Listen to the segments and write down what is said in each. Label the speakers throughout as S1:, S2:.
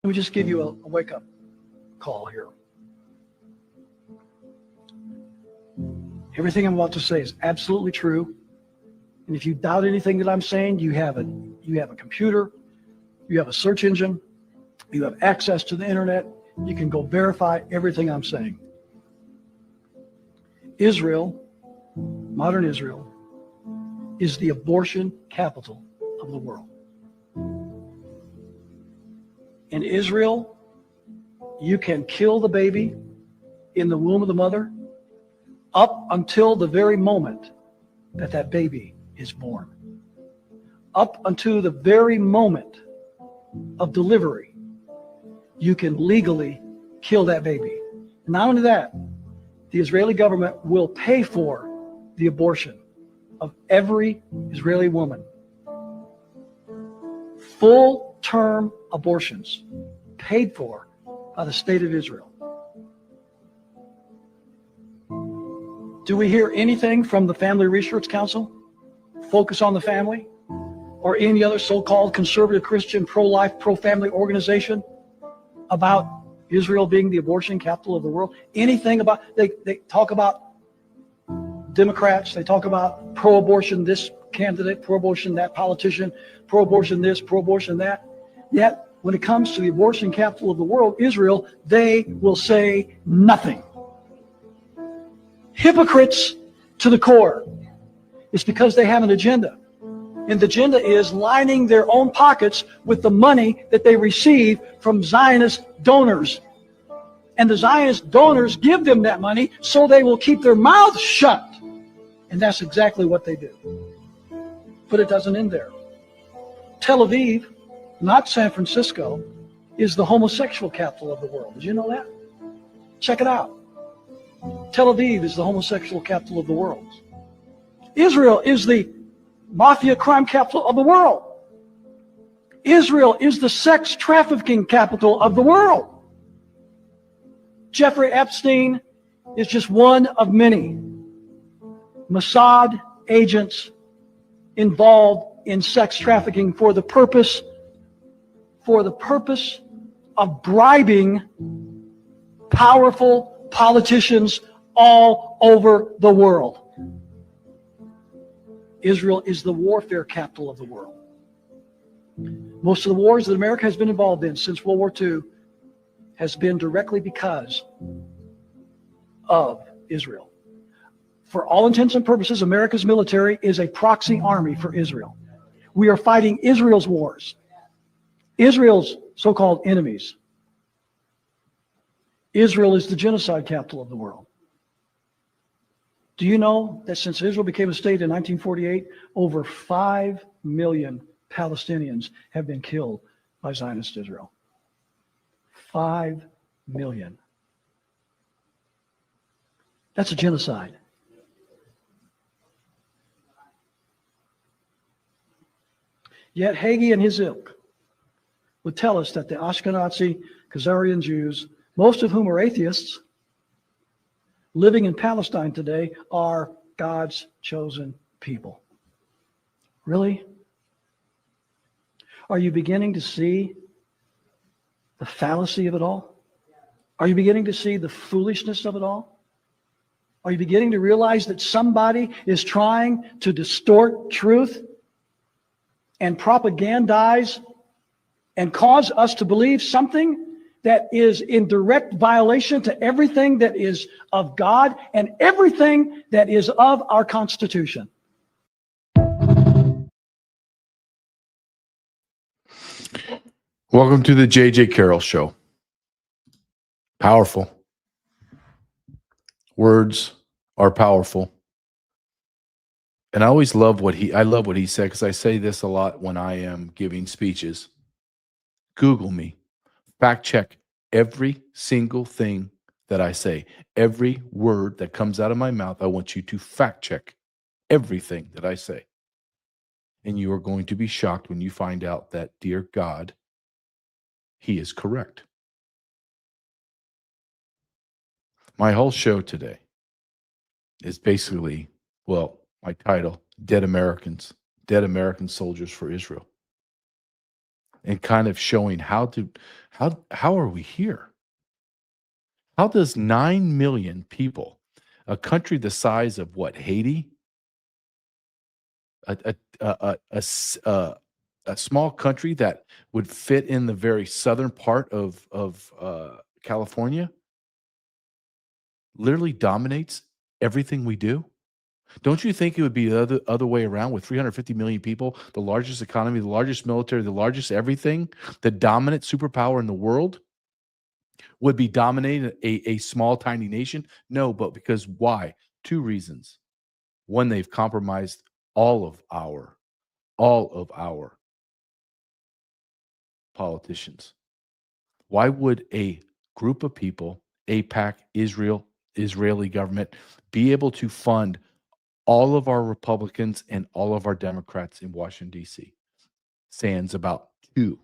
S1: Let me just give you a wake-up call here. Everything I'm about to say is absolutely true. And if you doubt anything that I'm saying, you have a computer, you have a search engine, you have access to the internet, you can go verify everything I'm saying. Israel, modern Israel, is the abortion capital of the world. In Israel, you can kill the baby in the womb of the mother up until the very moment that that baby is born. Up until the very moment of delivery, you can legally kill that baby. Not only that, the Israeli government will pay for the abortion of every Israeli woman. Full-term abortions paid for by the state of Israel. Do we hear anything from the Family Research Council, Focus on the Family, or any other so-called conservative Christian pro-life, pro-family organization about Israel being the abortion capital of the world? Anything about, they talk about Democrats, they talk about pro-abortion this candidate, pro-abortion that politician, pro-abortion this, pro-abortion that. Yet, when it comes to the abortion capital of the world, Israel, they will say nothing. Hypocrites to the core. It's because they have an agenda. And the agenda is lining their own pockets with the money that they receive from Zionist donors. And the Zionist donors give them that money so they will keep their mouths shut. And that's exactly what they do. But it doesn't end there. Tel Aviv, not San Francisco, is the homosexual capital of the world. Did you know that? Check it out. Tel Aviv is the homosexual capital of the world. Israel is the mafia crime capital of the world. Israel is the sex trafficking capital of the world. Jeffrey Epstein is just one of many Mossad agents involved in sex trafficking for the purpose of bribing powerful politicians all over the world. Israel is the warfare capital of the world. Most of the wars that America has been involved in since World War II has been directly because of Israel. For all intents and purposes, America's military is a proxy army for Israel. We are fighting Israel's wars, Israel's so-called enemies. Israel is the genocide capital of the world. Do you know that since Israel became a state in 1948, over 5 million Palestinians have been killed by Zionist Israel? 5 million. That's a genocide. Yet Hagee and his ilk would tell us that the Ashkenazi Khazarian Jews, most of whom are atheists, living in Palestine today, are God's chosen people. Really? Are you beginning to see the fallacy of it all? Are you beginning to see the foolishness of it all? Are you beginning to realize that somebody is trying to distort truth and propagandize and cause us to believe something that is in direct violation to everything that is of God and everything that is of our Constitution?
S2: Welcome to the J.J. Carrell Show. Powerful. Words are powerful. And I always love what he said, because I say this a lot when I am giving speeches. Google me. Fact check every single thing that I say. Every word that comes out of my mouth, I want you to fact check everything that I say. And you are going to be shocked when you find out that, dear God, he is correct. My whole show today is basically, well, my title, Dead Americans, Dead American Soldiers for Israel. and kind of showing how are we here? How does 9 million people, a country the size of what, Haiti, a, a, a, s- a small country that would fit in the very southern part of California, literally dominates everything we do? Don't you think it would be the other way around with 350 million people, the largest economy, the largest military, the largest everything, the dominant superpower in the world would be dominating a small, tiny nation? No, but because why? Two reasons. One, they've compromised all of our politicians. Why would a group of people, AIPAC, Israeli government, be able to fund all of our Republicans and all of our Democrats in Washington, D.C.? Sans about two.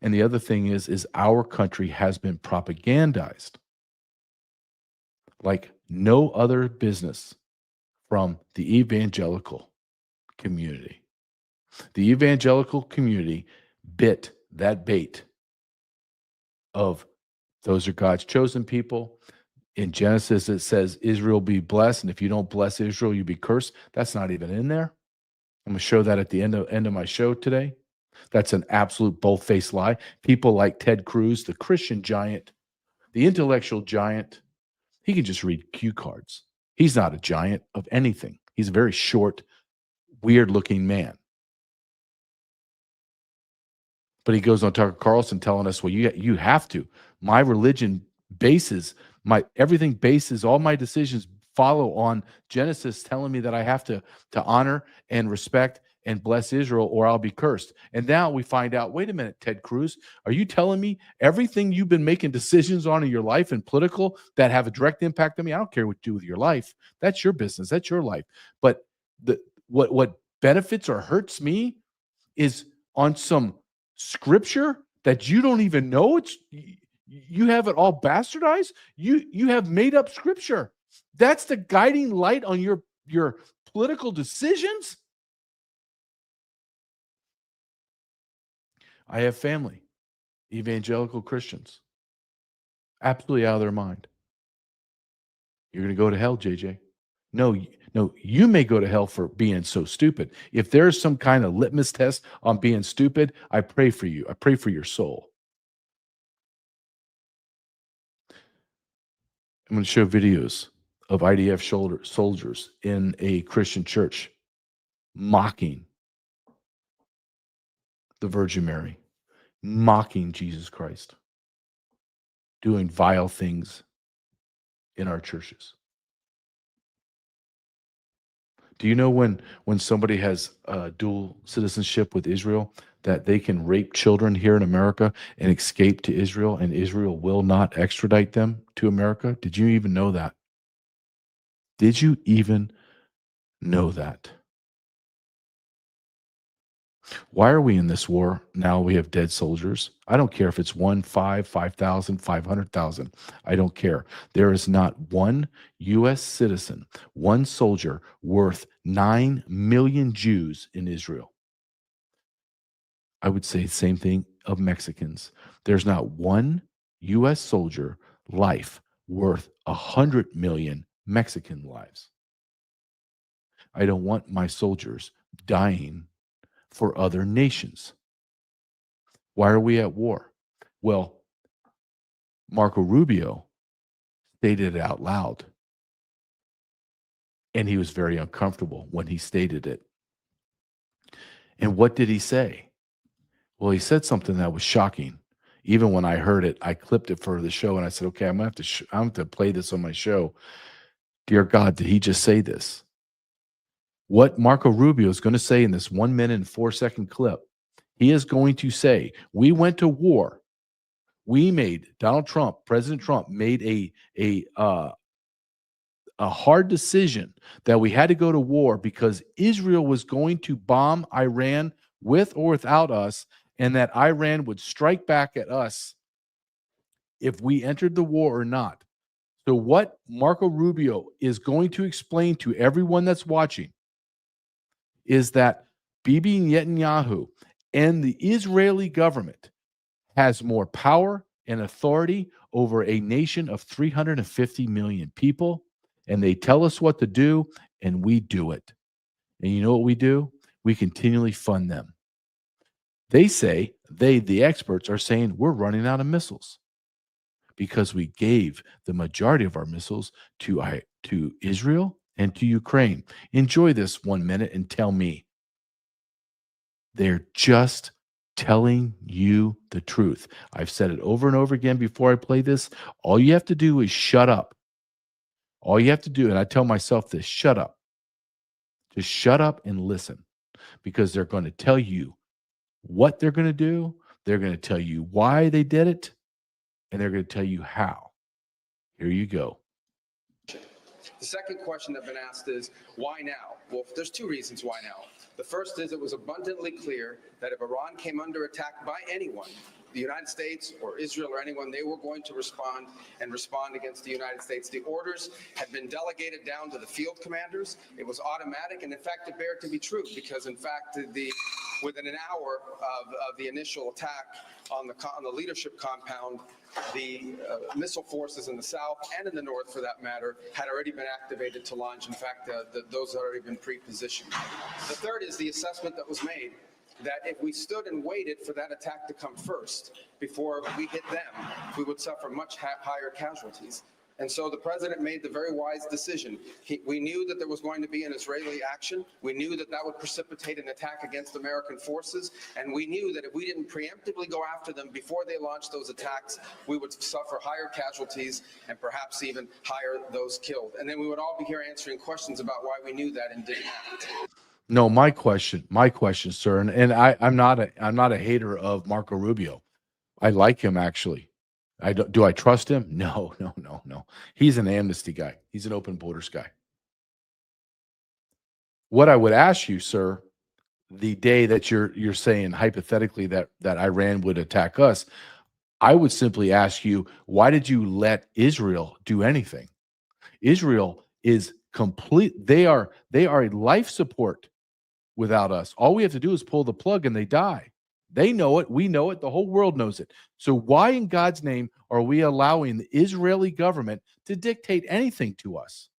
S2: And the other thing is our country has been propagandized like no other business from the evangelical community. The evangelical community bit that bait of those are God's chosen people. In Genesis, it says Israel be blessed, and if you don't bless Israel, you be cursed. That's not even in there. I'm going to show that at the end of my show today. That's an absolute bold-faced lie. People like Ted Cruz, the Christian giant, the intellectual giant, he can just read cue cards. He's not a giant of anything. He's a very short, weird-looking man. But he goes on Tucker Carlson telling us, well, you have to. My religion bases, everything bases, all my decisions follow on Genesis telling me that I have to honor and respect and bless Israel or I'll be cursed. And now we find out, wait a minute, Ted Cruz, are you telling me everything you've been making decisions on in your life and political that have a direct impact on me? I don't care what you do with your life. That's your business. That's your life. But what benefits or hurts me is on some scripture that you don't even know. You have it all bastardized. You have made up scripture. That's the guiding light on your political decisions. I have family, evangelical Christians, absolutely out of their mind. You're going to go to hell, JJ. No, you may go to hell for being so stupid. If there's some kind of litmus test on being stupid, I pray for you. I pray for your soul. I'm going to show videos of IDF soldiers in a Christian church mocking the Virgin Mary, mocking Jesus Christ, doing vile things in our churches. Do you know when somebody has dual citizenship with Israel, that they can rape children here in America and escape to Israel, and Israel will not extradite them to America? Did you even know that? Did you even know that? Why are we in this war now? We have dead soldiers. I don't care if it's 1, 5, 5,000, 500,000. I don't care. There is not one U.S. citizen, one soldier worth 9 million Jews in Israel. I would say the same thing of Mexicans. There's not one U.S. soldier life worth 100 million Mexican lives. I don't want my soldiers dying for other nations. Why are we at war? Well, Marco Rubio stated it out loud, and he was very uncomfortable when he stated it. And what did he say? Well, he said something that was shocking. Even when I heard it, I clipped it for the show, and I said, okay, I'm going to have to play this on my show. Dear God, did he just say this? What Marco Rubio is going to say in this 1 minute and 4 second clip, he is going to say, we went to war. President Trump made a hard decision that we had to go to war because Israel was going to bomb Iran with or without us, and that Iran would strike back at us if we entered the war or not. So what Marco Rubio is going to explain to everyone that's watching is that Bibi Netanyahu And the Israeli government has more power and authority over a nation of 350 million people. And they tell us what to do, and we do it. And you know what we do? We continually fund them. They say, the experts are saying, we're running out of missiles because we gave the majority of our missiles to Israel and to Ukraine. Enjoy this 1 minute and tell me. They're just telling you the truth. I've said it over and over again before I play this. All you have to do is shut up. All you have to do, and I tell myself this, shut up. Just shut up and listen, because they're going to tell you what they're going to do. They're going to tell you why they did it, and they're going to tell you how. Here you go.
S3: The second question that's been asked is, why now? Well, there's two reasons why now. The first is it was abundantly clear that if Iran came under attack by anyone, the United States or Israel or anyone, they were going to respond against the United States. The orders had been delegated down to the field commanders. It was automatic, and in fact, it bared to be true, because in fact, within an hour of the initial attack on the leadership compound, the missile forces in the south and in the north, for that matter, had already been activated to launch. In fact, those had already been pre-positioned. The third is the assessment that was made, that if we stood and waited for that attack to come first before we hit them, we would suffer much higher casualties. And so the president made the very wise decision. We knew that there was going to be an Israeli action. We knew that that would precipitate an attack against American forces. And we knew that if we didn't preemptively go after them before they launched those attacks, we would suffer higher casualties and perhaps even higher those killed. And then we would all be here answering questions about why we knew that and didn't act.
S2: No, my question, sir, and I'm not a hater of Marco Rubio. I like him, actually. Do I trust him? No. He's an amnesty guy. He's an open borders guy. What I would ask you, sir, the day that you're saying hypothetically that Iran would attack us, I would simply ask you, why did you let Israel do anything? Israel is complete. They are a life support without us. All we have to do is pull the plug and they die. They know it. We know it. The whole world knows it. So why in God's name are we allowing the Israeli government to dictate anything to us?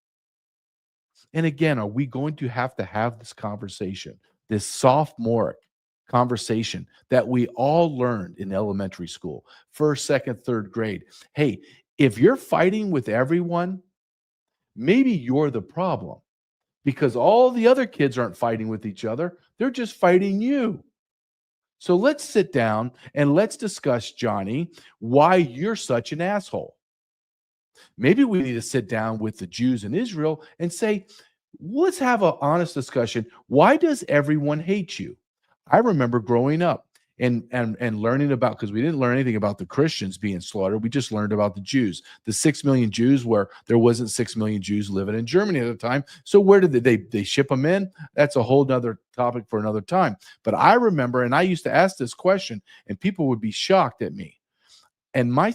S2: And again, are we going to have this conversation, this sophomoric conversation that we all learned in elementary school, first, second, third grade? Hey, if you're fighting with everyone, maybe you're the problem, because all the other kids aren't fighting with each other. They're just fighting you. So let's sit down and let's discuss, Johnny, why you're such an asshole. Maybe we need to sit down with the Jews in Israel and say, let's have an honest discussion. Why does everyone hate you? I remember growing up and learning about, because we didn't learn anything about the Christians being slaughtered. We just learned about the Jews, the 6 million Jews, where there wasn't 6 million Jews living in Germany at the time. So where did they ship them in? That's a whole nother topic for another time. But I remember, and I used to ask this question, and people would be shocked at me. And my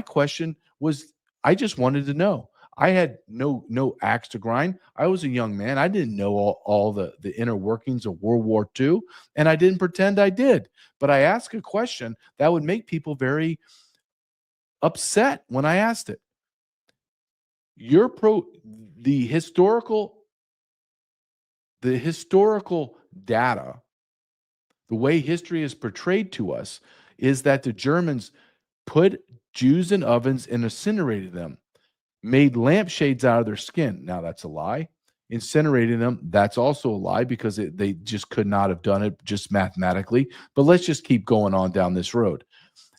S2: question was, I just wanted to know. I had no axe to grind. I was a young man. I didn't know all the inner workings of World War II, and I didn't pretend I did. But I asked a question that would make people very upset when I asked it. The historical data, the way history is portrayed to us, is that the Germans put Jews in ovens and incinerated them, made lampshades out of their skin. Now, that's a lie. Incinerating them, that's also a lie, because they just could not have done it just mathematically. But let's just keep going on down this road.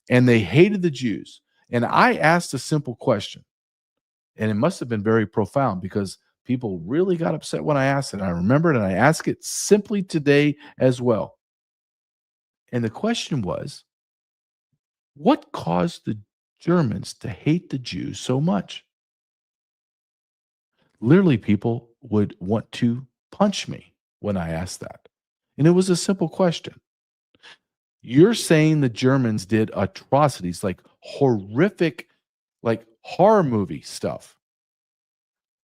S2: And they hated the Jews. And I asked a simple question, and it must have been very profound, because people really got upset when I asked it. I remembered, and I asked it simply today as well. And the question was, what caused the Germans to hate the Jews so much? Literally, people would want to punch me when I asked that. And it was a simple question. You're saying the Germans did atrocities, like horrific, like horror movie stuff.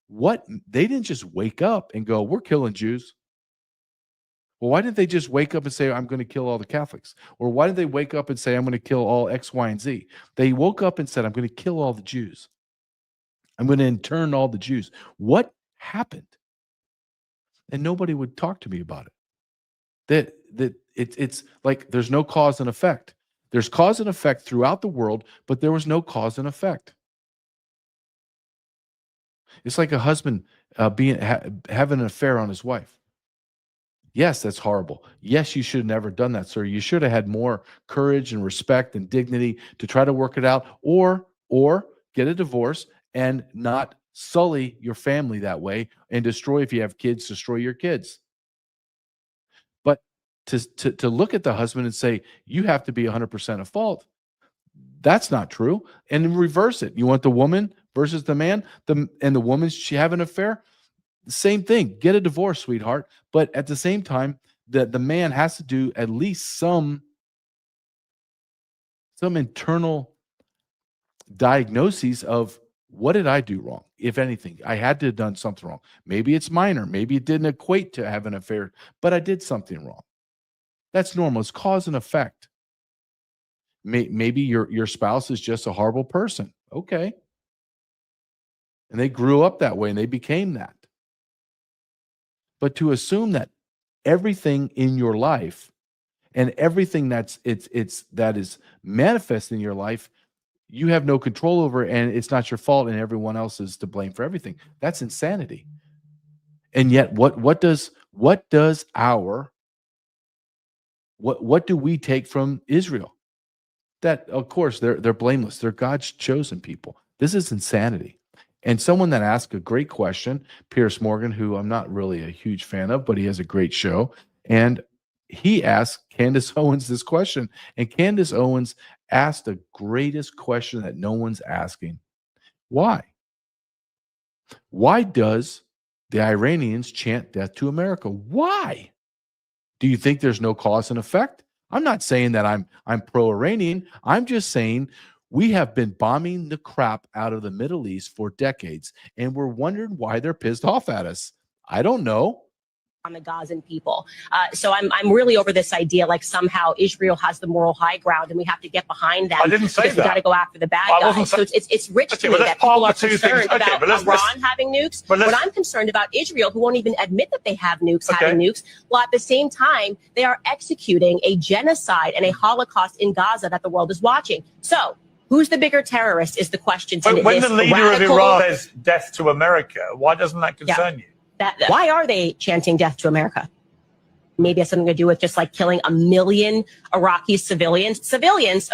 S2: What? They didn't just wake up and go, we're killing Jews. Well, why didn't they just wake up and say, I'm going to kill all the Catholics? Or why did they wake up and say, I'm going to kill all X, Y, and Z? They woke up and said, I'm going to kill all the Jews. I'm going to intern all the Jews. What happened? And nobody would talk to me about it. It's like there's no cause and effect. There's cause and effect throughout the world, but there was no cause and effect. It's like a husband having an affair on his wife. Yes, that's horrible. Yes, you should have never done that, sir. You should have had more courage and respect and dignity to try to work it out, or get a divorce and not sully your family that way and destroy, if you have kids, destroy your kids. But to look at the husband and say, you have to be 100% at fault, that's not true. And reverse it. You want the woman versus the man, and the woman, she have an affair? Same thing. Get a divorce, sweetheart. But at the same time, the man has to do at least some internal diagnoses of, what did I do wrong? If anything, I had to have done something wrong. Maybe it's minor. Maybe it didn't equate to have an affair, but I did something wrong. That's normal. It's cause and effect. Maybe your spouse is just a horrible person. Okay. And they grew up that way and they became that. But to assume that everything in your life and everything that is manifest in your life, you have no control over, and it's not your fault, and everyone else is to blame for everything. That's insanity. And yet, what do we take from Israel? That, of course, they're blameless. They're God's chosen people. This is insanity. And someone that asked a great question, Pierce Morgan, who I'm not really a huge fan of, but he has a great show, and he asked Candace Owens this question, and Candace Owens asked the greatest question that no one's asking. Why? Why does the Iranians chant death to America? Why? Do you think there's no cause and effect? I'm not saying that I'm pro-Iranian. I'm just saying we have been bombing the crap out of the Middle East for decades, and we're wondering why they're pissed off at us. I don't know.
S4: On the Gazan people. So I'm really over this idea like somehow Israel has the moral high ground and we have to get behind them.
S5: I didn't say that.
S4: We got to go after the bad guys. So it's rich to me that people are concerned about Iran having nukes. But I'm concerned about Israel, who won't even admit that they have nukes, having nukes, while at the same time they are executing a genocide and a Holocaust in Gaza that the world is watching. So who's the bigger terrorist is the question.
S5: When the leader of Iran says death to America, why doesn't that concern you?
S4: Why are they chanting death to America? Maybe it has something to do with just like killing 1 million Iraqi civilians,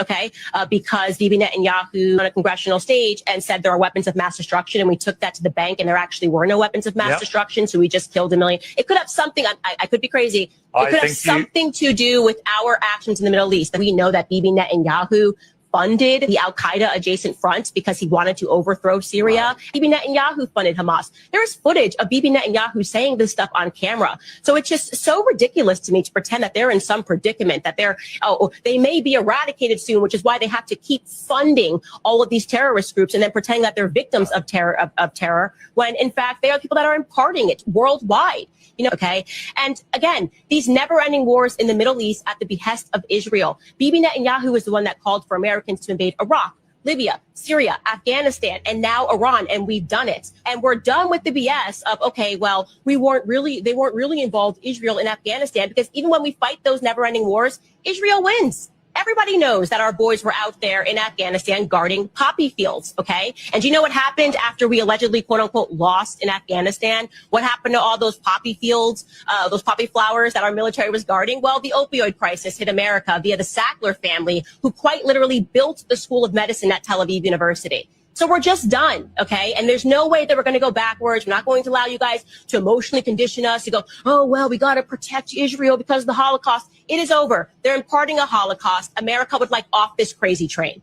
S4: okay, because Bibi Netanyahu on a congressional stage and said there are weapons of mass destruction, and we took that to the bank and there actually were no weapons of mass destruction, so we just killed 1 million. It could have something, I could be crazy, it could have something to do with our actions in the Middle East. We know that Bibi Netanyahu funded the Al-Qaeda adjacent front because he wanted to overthrow Syria. Bibi Netanyahu funded Hamas. There is footage of Bibi Netanyahu saying this stuff on camera. So it's just so ridiculous to me to pretend that they're in some predicament, that they may be eradicated soon, which is why they have to keep funding all of these terrorist groups and then pretending that they're victims of terror, when in fact they are people that are imparting it worldwide. Okay. And again, these never-ending wars in the Middle East at the behest of Israel. Bibi Netanyahu is the one that called for Americans to invade Iraq, Libya, Syria, Afghanistan, and now Iran, and we've done it. And we're done with the BS of, okay, well, they weren't really involved, Israel in Afghanistan, because even when we fight those never-ending wars, Israel wins. Everybody knows that our boys were out there in Afghanistan guarding poppy fields, okay? And do you know what happened after we allegedly, quote unquote, lost in Afghanistan? What happened to all those poppy fields, those poppy flowers that our military was guarding? Well, the opioid crisis hit America via the Sackler family, who quite literally built the School of Medicine at Tel Aviv University. So we're just done, okay? And there's no way that we're going to go backwards. We're not going to allow you guys to emotionally condition us to go, oh, well, we got to protect Israel because of the Holocaust. It is over. They're imparting a Holocaust. America would like off this crazy train.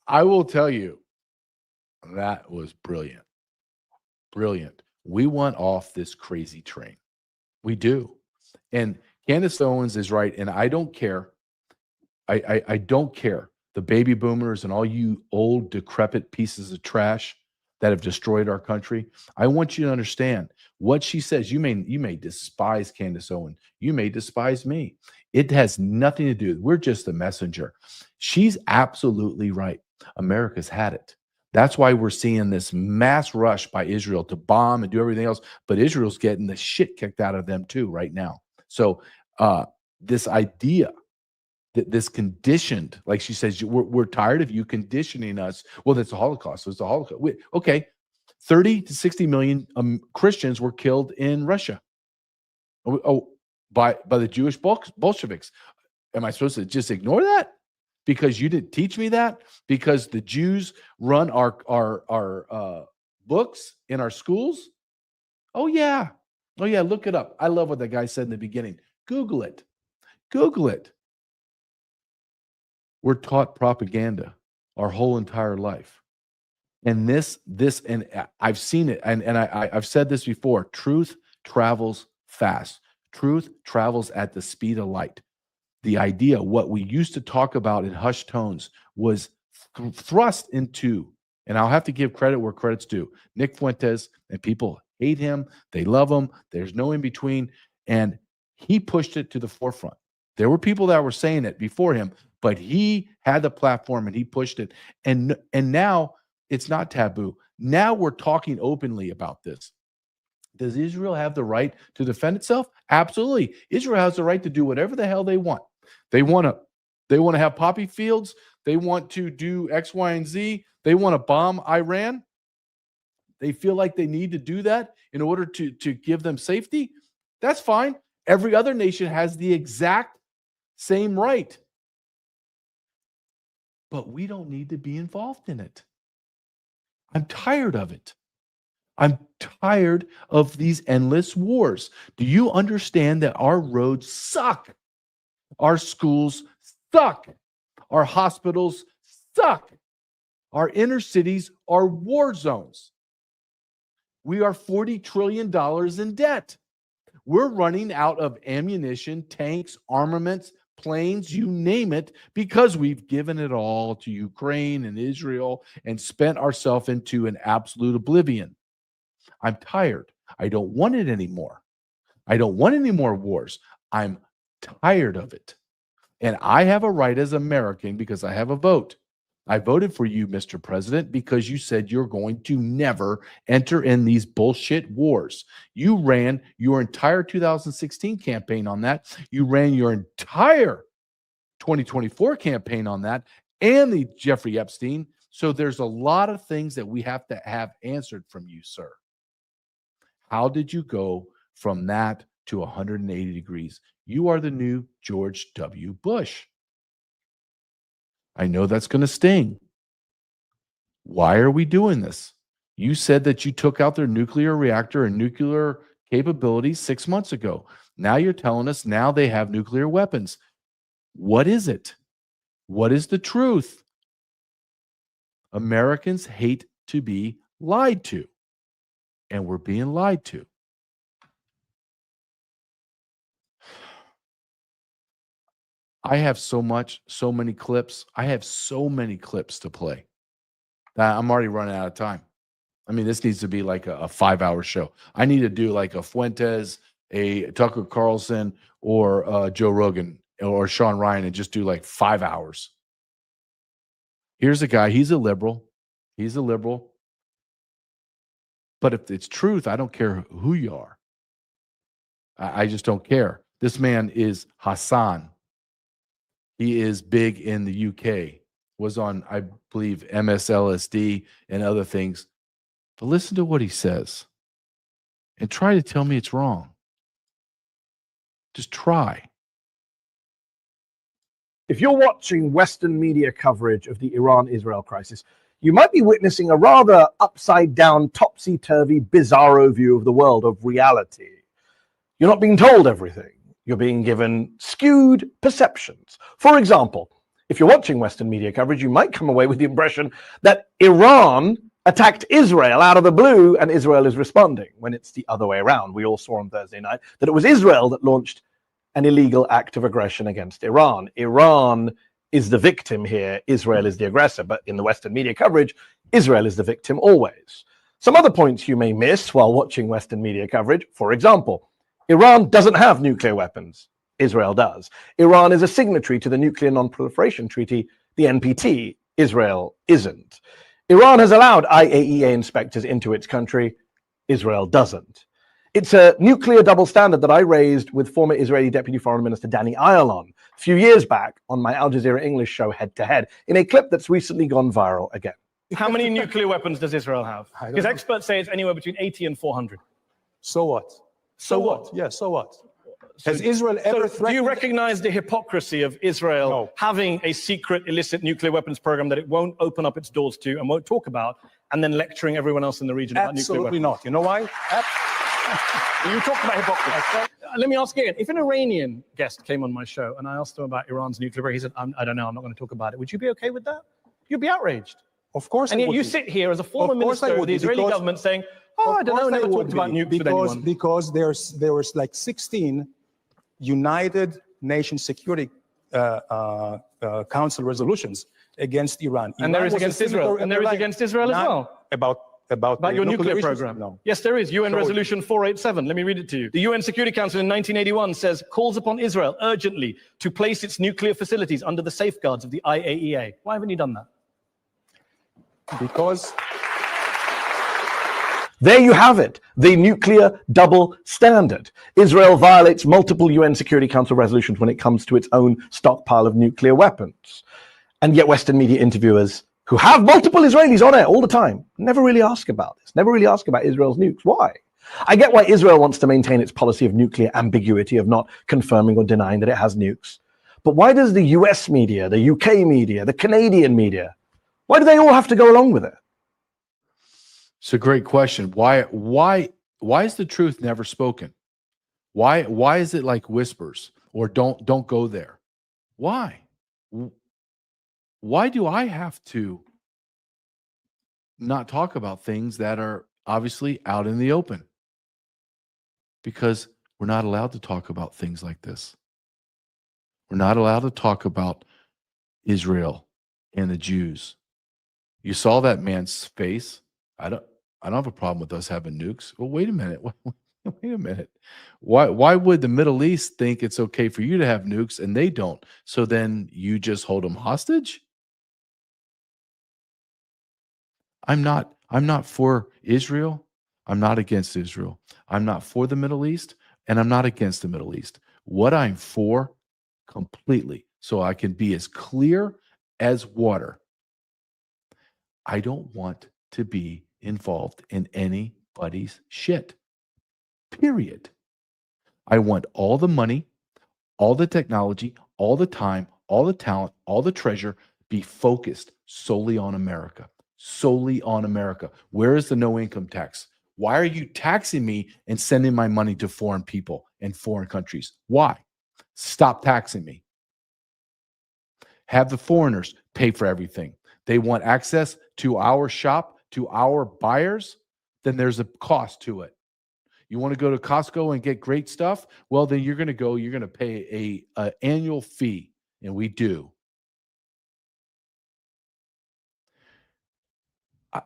S2: I will tell you, that was brilliant. Brilliant. We want off this crazy train. We do. And Candace Owens is right, and I don't care. I don't care. The baby boomers and all you old, decrepit pieces of trash that have destroyed our country. I want you to understand what she says. You may despise Candace Owen. You may despise me. It has nothing to do. We're just the messenger. She's absolutely right. America's had it. That's why we're seeing this mass rush by Israel to bomb and do everything else. But Israel's getting the shit kicked out of them too right now. So this idea that this conditioned, like she says, we're tired of you conditioning us. Well, that's the Holocaust. It's the Holocaust. Okay, 30 to 60 million Christians were killed in Russia. By the Jewish Bolsheviks. Am I supposed to just ignore that because you didn't teach me that? Because the Jews run our books in our schools? Oh yeah, look it up. I love what the guy said in the beginning. Google it. We're taught propaganda our whole entire life. And this, and I've seen it, and I've said this before, truth travels fast. Truth travels at the speed of light. The idea, what we used to talk about in hushed tones, was thrust into, and I'll have to give credit where credit's due, Nick Fuentes, and people hate him, they love him, there's no in between, and he pushed it to the forefront. There were people that were saying it before him, but he had the platform and he pushed it. And now it's not taboo. Now we're talking openly about this. Does Israel have the right to defend itself? Absolutely. Israel has the right to do whatever the hell they want. They want to have poppy fields. They want to do X, Y, and Z. They want to bomb Iran. They feel like they need to do that in order to give them safety. That's fine. Every other nation has the exact same right. But we don't need to be involved in it. I'm tired of it. I'm tired of these endless wars. Do you understand that our roads suck? Our schools suck. Our hospitals suck. Our inner cities are war zones. We are $40 trillion in debt. We're running out of ammunition, tanks, armaments, planes, you name it, because we've given it all to Ukraine and Israel and spent ourselves into an absolute oblivion. I'm tired. I don't want it anymore. I don't want any more wars. I'm tired of it. And I have a right as an American because I have a vote. I voted for you, Mr. President, because you said you're going to never enter in these bullshit wars. You ran your entire 2016 campaign on that. You ran your entire 2024 campaign on that and the Jeffrey Epstein. So there's a lot of things that we have to have answered from you, sir. How did you go from that to 180 degrees? You are the new George W. Bush. I know that's going to sting. Why are we doing this? You said that you took out their nuclear reactor and nuclear capabilities 6 months ago. Now you're telling us now they have nuclear weapons. What is it? What is the truth? Americans hate to be lied to, and we're being lied to. I have so many clips. I have so many clips to play that I'm already running out of time. I mean, this needs to be like a 5-hour show. I need to do like a Fuentes, a Tucker Carlson, or Joe Rogan or Sean Ryan and just do like 5 hours. Here's a guy. He's a liberal. He's a liberal. But if it's truth, I don't care who you are. I just don't care. This man is Hassan. He is big in the UK, was on, I believe, MSLSD and other things. But listen to what he says and try to tell me it's wrong. Just try.
S6: If you're watching Western media coverage of the Iran-Israel crisis, you might be witnessing a rather upside-down, topsy-turvy, bizarro view of the world, of reality. You're not being told everything. You're being given skewed perceptions. For example, if you're watching Western media coverage, you might come away with the impression that Iran attacked Israel out of the blue and Israel is responding, when it's the other way around. We all saw on Thursday night that it was Israel that launched an illegal act of aggression against Iran. Iran is the victim here. Israel is the aggressor. But in the Western media coverage, Israel is the victim always. Some other points you may miss while watching Western media coverage. For example, Iran doesn't have nuclear weapons. Israel does. Iran is a signatory to the Nuclear Non-Proliferation Treaty, the NPT. Israel isn't. Iran has allowed IAEA inspectors into its country. Israel doesn't. It's a nuclear double standard that I raised with former Israeli Deputy Foreign Minister Danny Ayalon a few years back on my Al Jazeera English show Head to Head in a clip that's recently gone viral again.
S7: How many nuclear weapons does Israel have? Because experts say it's anywhere between 80 and 400.
S8: So what?
S7: So what?
S8: Yeah, so what? Has Israel ever
S7: So do
S8: threatened?
S7: you recognize the hypocrisy of Israel
S8: No.
S7: having a secret illicit nuclear weapons program that it won't open up its doors to and won't talk about, and then lecturing everyone else in the region about nuclear
S8: Absolutely
S7: weapons?
S8: not. You know why?
S7: You talked about hypocrisy. Let me ask again. If an Iranian guest came on my show and I asked him about Iran's nuclear program, he said, I don't know, I'm not going to talk about it. Would you be okay with that? You'd be outraged.
S8: Of course,
S7: And
S8: I
S7: yet
S8: would
S7: you
S8: be.
S7: sit here as a former
S8: Of course I
S7: minister of
S8: would
S7: the
S8: be,
S7: Israeli
S8: because-
S7: government saying, I don't know, never talked about nukes with anyone.
S8: Because there was like 16 United Nations Security Council resolutions against Iran.
S7: And there
S8: Iran
S7: is
S8: was a
S7: against Israel.
S8: signatory
S7: And there is
S8: of the
S7: against Israel as
S8: Not
S7: well.
S8: About
S7: About your nuclear
S8: issues?
S7: program?
S8: No.
S7: Yes, there is. UN
S8: So-
S7: Resolution 487. Let me read it to you. The UN Security Council in 1981 says, calls upon Israel urgently to place its nuclear facilities under the safeguards of the IAEA. Why haven't you done that?
S8: Because
S6: There you have it, the nuclear double standard. Israel violates multiple UN Security Council resolutions when it comes to its own stockpile of nuclear weapons. And yet Western media interviewers who have multiple Israelis on air all the time never really ask about this, never really ask about Israel's nukes. Why? I get why Israel wants to maintain its policy of nuclear ambiguity, of not confirming or denying that it has nukes. But why does the US media, the UK media, the Canadian media, why do they all have to go along with it?
S2: It's a great question. Why is the truth never spoken? Why is it like whispers or don't go there? Why? Why do I have to not talk about things that are obviously out in the open? Because we're not allowed to talk about things like this. We're not allowed to talk about Israel and the Jews. You saw that man's face. I don't have a problem with us having nukes. Well, wait a minute. Wait a minute. Why would the Middle East think it's okay for you to have nukes and they don't? So then you just hold them hostage? I'm not for Israel. I'm not against Israel. I'm not for the Middle East, and I'm not against the Middle East. What I'm for completely, so I can be as clear as water, I don't want to be involved in anybody's shit. Period. I want all the money, all the technology, all the time, all the talent, all the treasure be focused solely on America. Solely on America. Where is the no income tax? Why are you taxing me and sending my money to foreign people and foreign countries? Why? Stop taxing me. Have the foreigners pay for everything. They want access to our shop, to our buyers, then there's a cost to it. You want to go to Costco and get great stuff? Well, then you're going to pay a annual fee, and we do.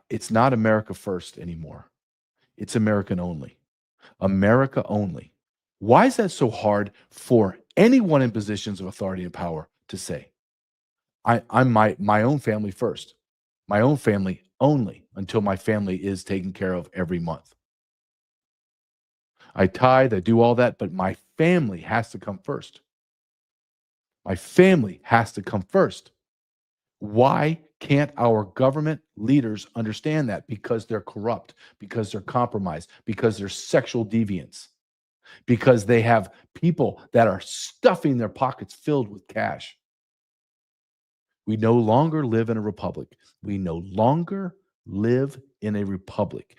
S2: It's not America first anymore. It's American only. America only. Why is that so hard for anyone in positions of authority and power to say? I'm my own family first. My own family only until my family is taken care of every month. I tithe, I do all that, but my family has to come first. My family has to come first. Why can't our government leaders understand that? Because they're corrupt, because they're compromised, because they're sexual deviants, because they have people that are stuffing their pockets filled with cash. We no longer live in a republic. We no longer live in a republic.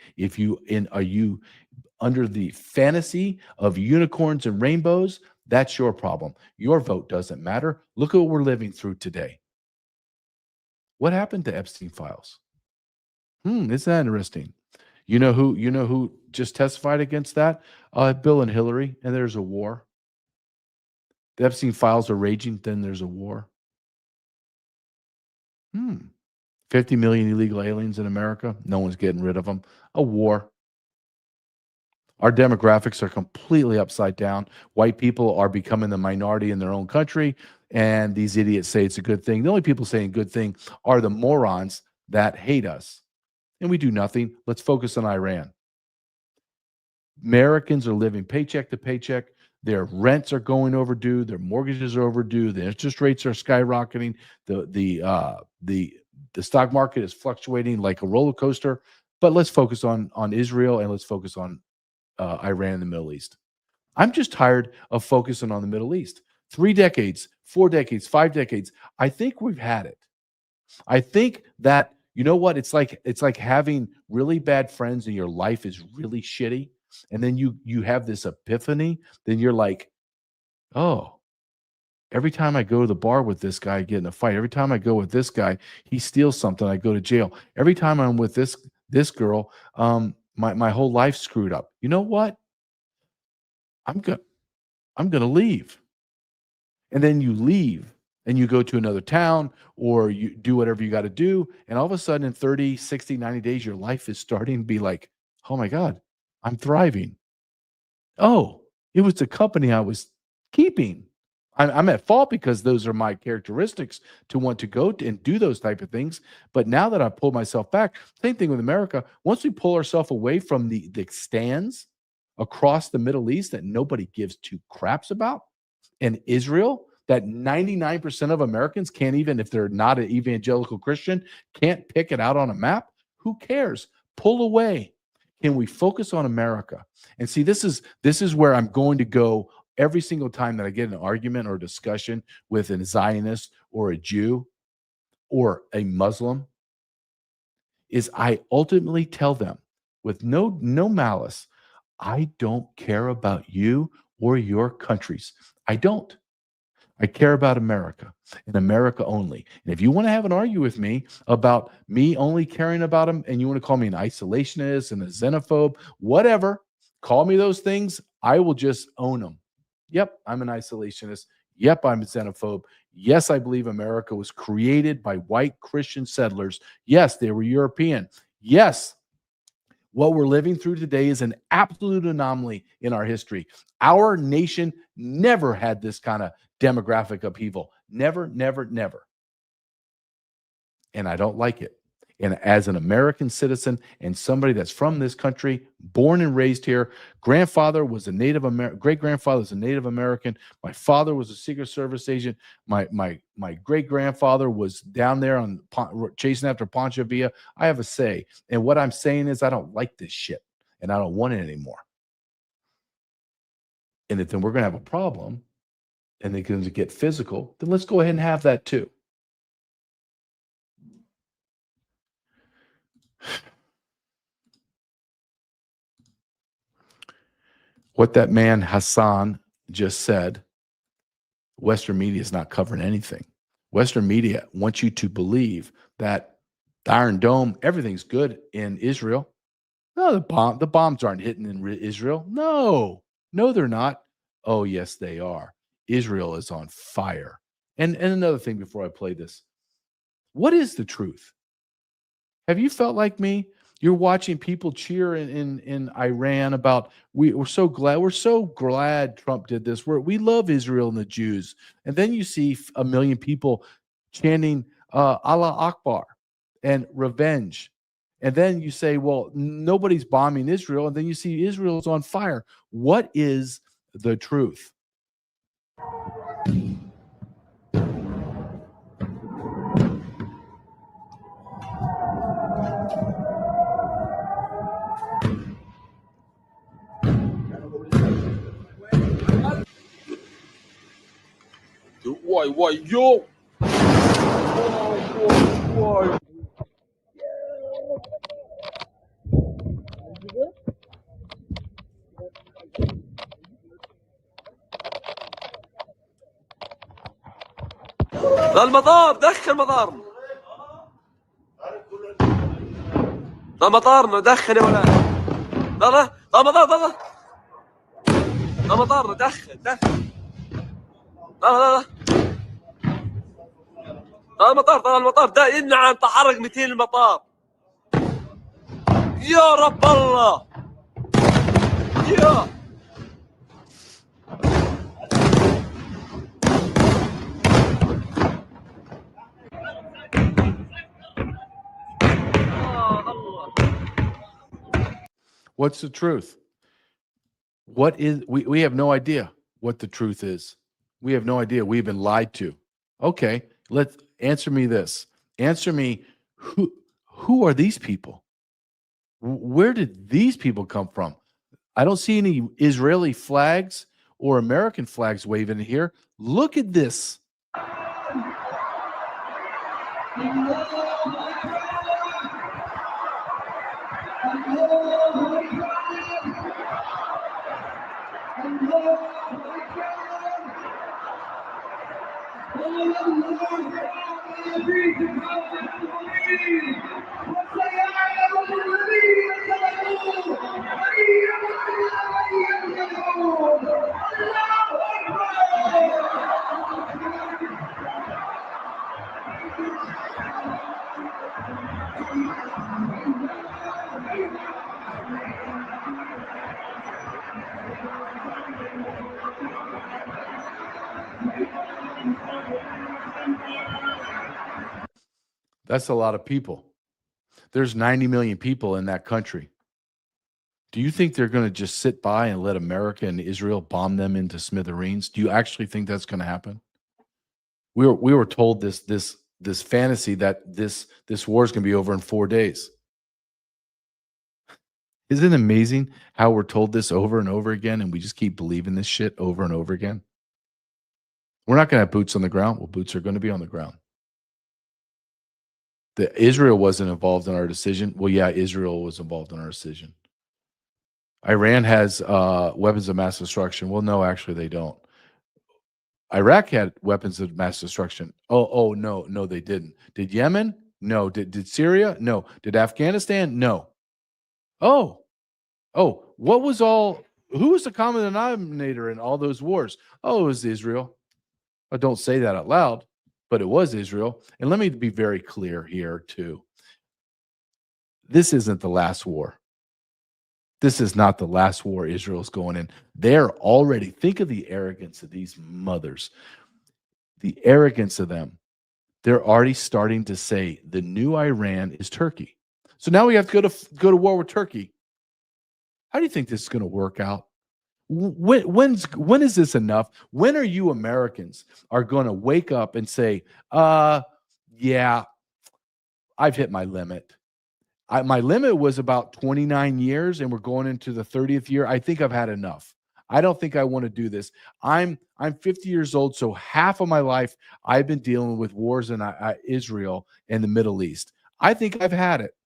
S2: Are you under the fantasy of unicorns and rainbows? That's your problem. Your vote doesn't matter. Look at what we're living through today. What happened to Epstein files? Isn't that interesting? You know who just testified against that? Bill and Hillary, and there's a war. The Epstein files are raging, then there's a war. 50 million illegal aliens in America. No one's getting rid of them. A war. Our demographics are completely upside down. White people are becoming the minority in their own country, and these idiots say it's a good thing. The only people saying good thing are the morons that hate us. And we do nothing. Let's focus on Iran. Americans are living paycheck to paycheck. Their rents are going overdue. Their mortgages are overdue. The interest rates are skyrocketing. The stock market is fluctuating like a roller coaster. But let's focus on Israel, and let's focus on Iran and the Middle East. I'm just tired of focusing on the Middle East. 3 decades, 4 decades, 5 decades. I think we've had it. I think that, you know what? It's like having really bad friends and your life is really shitty. And then you have this epiphany. Then you're like, oh, every time I go to the bar with this guy, I get in a fight. Every time I go with this guy, he steals something, I go to jail. Every time I'm with this girl, my whole life's screwed up. You know what? I'm gonna leave. And then you leave and you go to another town, or you do whatever you got to do. And all of a sudden in 30, 60, 90 days, your life is starting to be like, oh my God, I'm thriving. Oh, it was the company I was keeping. I'm at fault because those are my characteristics to want to go and do those type of things. But now that I pulled myself back, same thing with America. Once we pull ourselves away from the stands across the Middle East that nobody gives two craps about, and Israel, that 99% of Americans can't, even if they're not an evangelical Christian, can't pick it out on a map. Who cares? Pull away. Can we focus on America? And see, this is where I'm going to go every single time that I get an argument or discussion with a Zionist or a Jew or a Muslim, is I ultimately tell them with no malice, I don't care about you or your countries. I don't. I care about America and America only. And if you want to have an argument with me about me only caring about them, and you want to call me an isolationist and a xenophobe, whatever, call me those things, I will just own them. Yep, I'm an isolationist. Yep, I'm a xenophobe. Yes, I believe America was created by white Christian settlers. Yes, they were European. Yes, what we're living through today is an absolute anomaly in our history. Our nation never had this kind of demographic upheaval. Never, never, never. And I don't like it. And as an American citizen and somebody that's from this country, born and raised here, grandfather was a Native American, great-grandfather was a Native American. My father was a Secret Service agent. My great-grandfather was down there on chasing after Pancho Villa. I have a say. And what I'm saying is I don't like this shit, and I don't want it anymore. And if then we're going to have a problem, and they're going to get physical, then let's go ahead and have that too. What that man Hassan just said, Western media is not covering anything. Western media wants you to believe that the Iron Dome, everything's good in Israel. No, the bombs aren't hitting in Israel. No, they're not. Oh, yes, they are. Israel is on fire. And another thing before I play this, what is the truth? Have you felt like me? You're watching people cheer in Iran about we're so glad Trump did this. We love Israel and the Jews. And then you see 1 million people chanting Allah Akbar and revenge. And then you say, well, nobody's bombing Israel. And then you see Israel's on fire. What is the truth?
S9: Why, yo! Why?
S10: للمطار دخل مطارنا لمطارنا دخل يا ولاد لا مطار لمطارنا دخل لا طلع المطار طلع المطار ده نعم تحرك 200 المطار يا رب الله يا
S2: What's the truth? What is we have no idea what the truth is. We have no idea. We've been lied to. Okay, let's answer me this. Answer me who are these people? Where did these people come from? I don't see any Israeli flags or American flags waving here. Look at this. That's a lot of people. There's 90 million people in that country. Do you think they're going to just sit by and let America and Israel bomb them into smithereens? Do you actually think that's going to happen? We were told this fantasy that this war is going to be over in 4 days. Isn't it amazing how we're told this over and over again, and we just keep believing this shit over and over again? We're not going to have boots on the ground. Well, boots are going to be on the ground. That Israel wasn't involved in our decision. Well, yeah, Israel was involved in our decision. Iran has weapons of mass destruction. Well, no, actually, they don't. Iraq had weapons of mass destruction. Oh, no, they didn't. Did Yemen? No. Did Syria? No. Did Afghanistan? No. Oh, what was all? Who was the common denominator in all those wars? Oh, it was Israel. I don't say that out loud, but it was Israel. And let me be very clear here, too. This isn't the last war. This is not the last war Israel's going in. They're already, think of the arrogance of these mothers, the arrogance of them. They're already starting to say the new Iran is Turkey. So now we have to go to war with Turkey. How do you think this is going to work out? When is this enough? When are you Americans are going to wake up and say, yeah, I've hit my limit. My limit was about 29 years, and we're going into the 30th year. I think I've had enough. I don't think I want to do this. I'm 50 years old, so half of my life I've been dealing with wars in Israel and the Middle East. I think I've had it.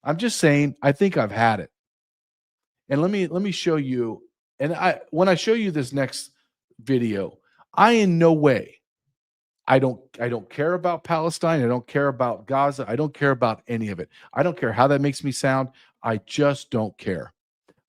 S2: I'm just saying, I think I've had it. And let me show you. And when I show you this next video, I in no way. I don't care about Palestine. I don't care about Gaza. I don't care about any of it. I don't care how that makes me sound. I just don't care.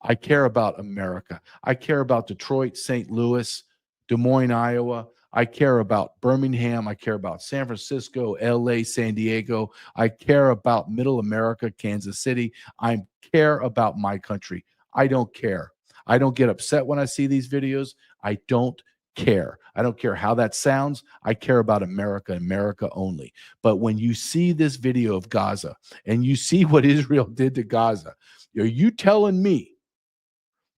S2: I care about America. I care about Detroit, St. Louis, Des Moines, Iowa. I care about Birmingham. I care about San Francisco, LA, San Diego. I care about Middle America, Kansas City. I care about my country. I don't care. I don't get upset when I see these videos. I don't care. I don't care how that sounds. I care about America, America only. But when you see this video of Gaza and you see what Israel did to Gaza, are you telling me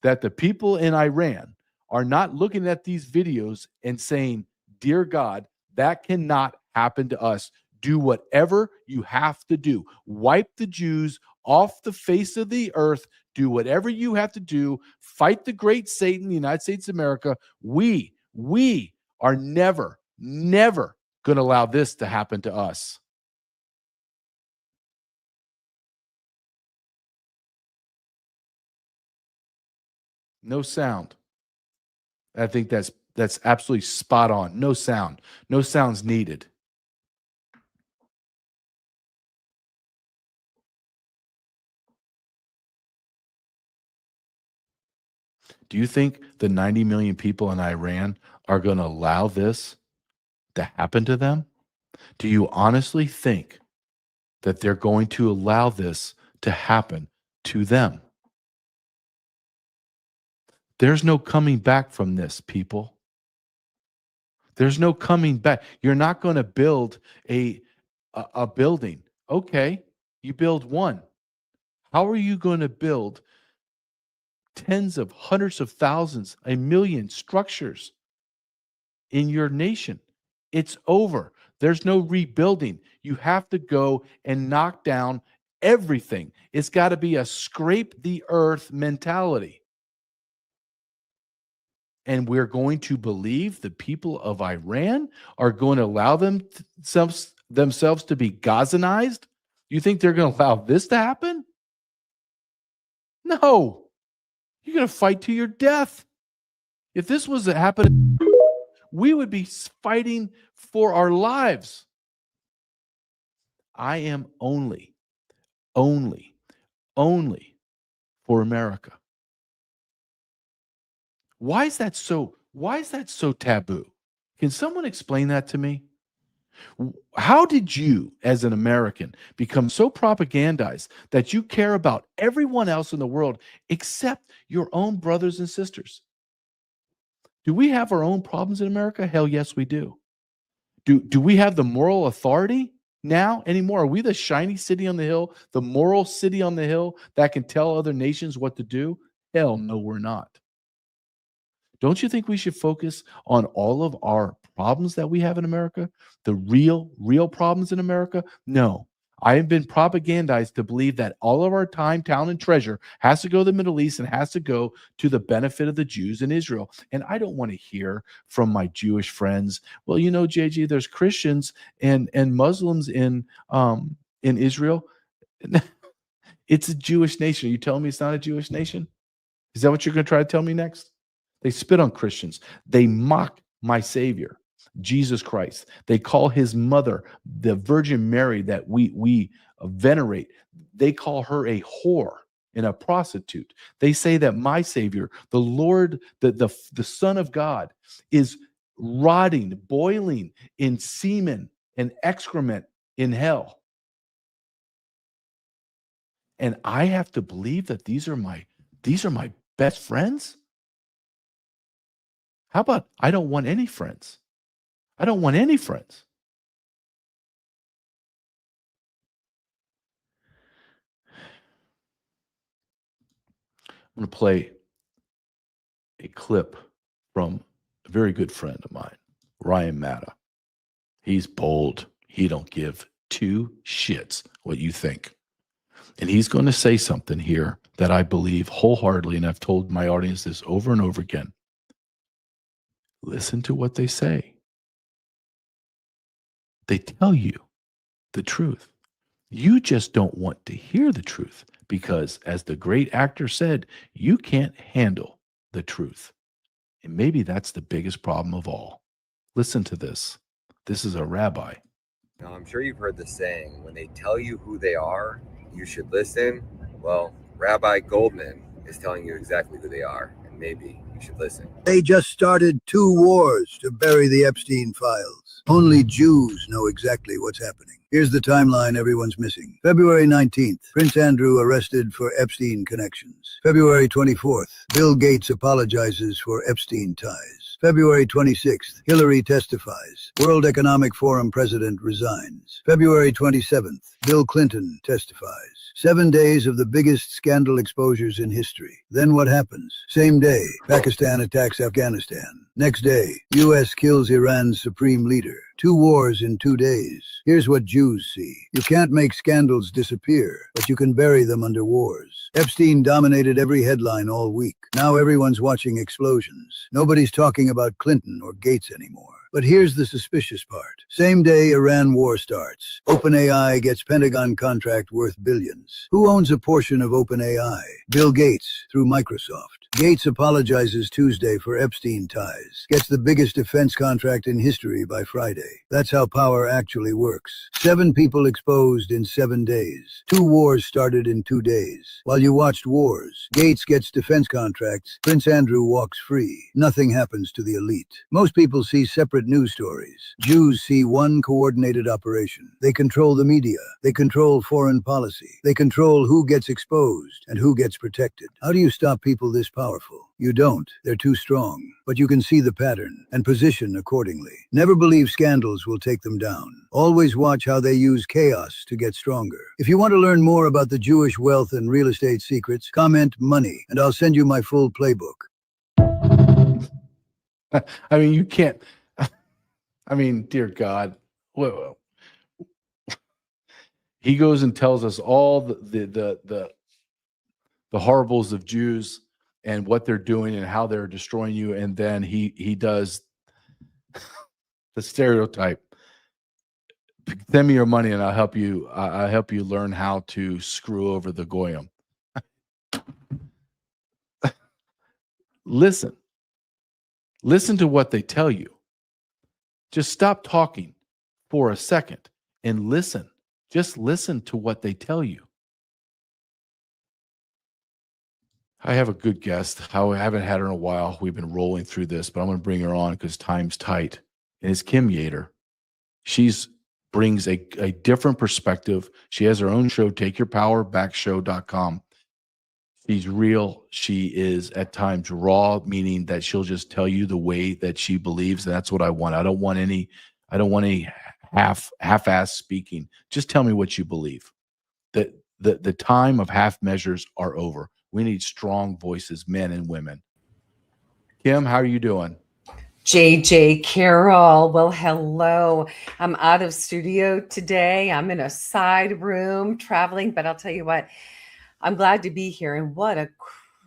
S2: that the people in Iran are not looking at these videos and saying, dear God, that cannot happen to us. Do whatever you have to do. Wipe the Jews off the face of the earth. Do whatever you have to do. Fight the great Satan, the United States of America. We are never going to allow this to happen to us. No sound. I think that's absolutely spot on. No sound. No sounds needed. Do you think the 90 million people in Iran are going to allow this to happen to them? Do you honestly think that they're going to allow this to happen to them? There's no coming back from this, people. There's no coming back. You're not going to build a building. Okay, you build one. How are you going to build tens of hundreds of thousands, a million structures in your nation? It's over. There's no rebuilding. You have to go and knock down everything. It's got to be a scrape the earth mentality. And we're going to believe the people of Iran are going to allow themselves to be Gazanized? You think they're going to allow this to happen? No. You're going to fight to your death. If this was happening, we would be fighting for our lives. I am only for America. Why is that so taboo? Can someone explain that to me? How did you, as an American, become so propagandized that you care about everyone else in the world except your own brothers and sisters? Do we have our own problems in America? Hell yes, we do. Do we have the moral authority now anymore? Are we the shiny city on the hill, the moral city on the hill that can tell other nations what to do? Hell no, we're not. Don't you think we should focus on all of our problems that we have in America? The real problems in America? No. I have been propagandized to believe that all of our time, talent, and treasure has to go to the Middle East and has to go to the benefit of the Jews in Israel. And I don't want to hear from my Jewish friends, well, you know, JG, there's Christians and Muslims in Israel. It's a Jewish nation. Are you telling me it's not a Jewish nation? Is that what you're going to try to tell me next? They spit on Christians. They mock my Savior, Jesus Christ. They call his mother, the Virgin Mary that we venerate. They call her a whore and a prostitute. They say that my Savior, the Lord, the Son of God, is rotting, boiling in semen and excrement in hell. And I have to believe that these are my best friends? How about I don't want any friends? I don't want any friends. I'm going to play a clip from a very good friend of mine, Ryan Matta. He's bold. He don't give two shits what you think. And he's going to say something here that I believe wholeheartedly, and I've told my audience this over and over again. Listen to what they say. They tell you the truth. You just don't want to hear the truth because, as the great actor said, you can't handle the truth. And maybe that's the biggest problem of all. Listen to this. This is a rabbi.
S11: Now, I'm sure you've heard the saying, when they tell you who they are, you should listen. Well, Rabbi Goldman is telling you exactly who they are, and maybe you should listen.
S12: They just started 2 wars to bury the Epstein files. Only Jews know exactly what's happening. Here's the timeline everyone's missing. February 19th, Prince Andrew arrested for Epstein connections. February 24th, Bill Gates apologizes for Epstein ties. February 26th, Hillary testifies. World Economic Forum president resigns. February 27th, Bill Clinton testifies. 7 days of the biggest scandal exposures in history. Then what happens? Same day, Pakistan attacks Afghanistan. Next day, U.S. kills Iran's supreme leader. 2 wars in 2 days. Here's what Jews see. You can't make scandals disappear, but you can bury them under wars. Epstein dominated every headline all week. Now everyone's watching explosions. Nobody's talking about Clinton or Gates anymore. But here's the suspicious part. Same day Iran war starts. OpenAI gets Pentagon contract worth billions. Who owns a portion of OpenAI? Bill Gates through Microsoft. Gates apologizes Tuesday for Epstein ties. Gets the biggest defense contract in history by Friday. That's how power actually works. 7 people exposed in 7 days. 2 wars started in 2 days. While you watched wars, Gates gets defense contracts. Prince Andrew walks free. Nothing happens to the elite. Most people see separate news stories. Jews see one coordinated operation. They control the media. They control foreign policy. They control who gets exposed and who gets protected. How do you stop people this powerful? You don't. They're too strong. But you can see the pattern and position accordingly. Never believe scandals will take them down. Always watch how they use chaos to get stronger. If you want to learn more about the Jewish wealth and real estate secrets, comment money, and I'll send you my full playbook.
S2: I mean, you can't. I mean, dear God. Well, he goes and tells us all the horribles of Jews and what they're doing and how they're destroying you, and then he does the stereotype. Send me your money and I'll help you. I'll help you learn how to screw over the goyim. Listen to what they tell you. Just stop talking for a second and listen. Just listen to what they tell you. I have a good guest. I haven't had her in a while. We've been rolling through this, but I'm going to bring her on because time's tight. And it's Kim Yater. She's brings a different perspective. She has her own show, takeyourpowerbackshow.com. She's real. She is at times raw, meaning that she'll just tell you the way that she believes. And that's what I want. I don't want any half-ass speaking. Just tell me what you believe. The time of half measures are over. We need strong voices, men and women. Kim, how are you doing?
S13: JJ Carrell. Well, hello. I'm out of studio today. I'm in a side room traveling, but I'll tell you what, I'm glad to be here. And what a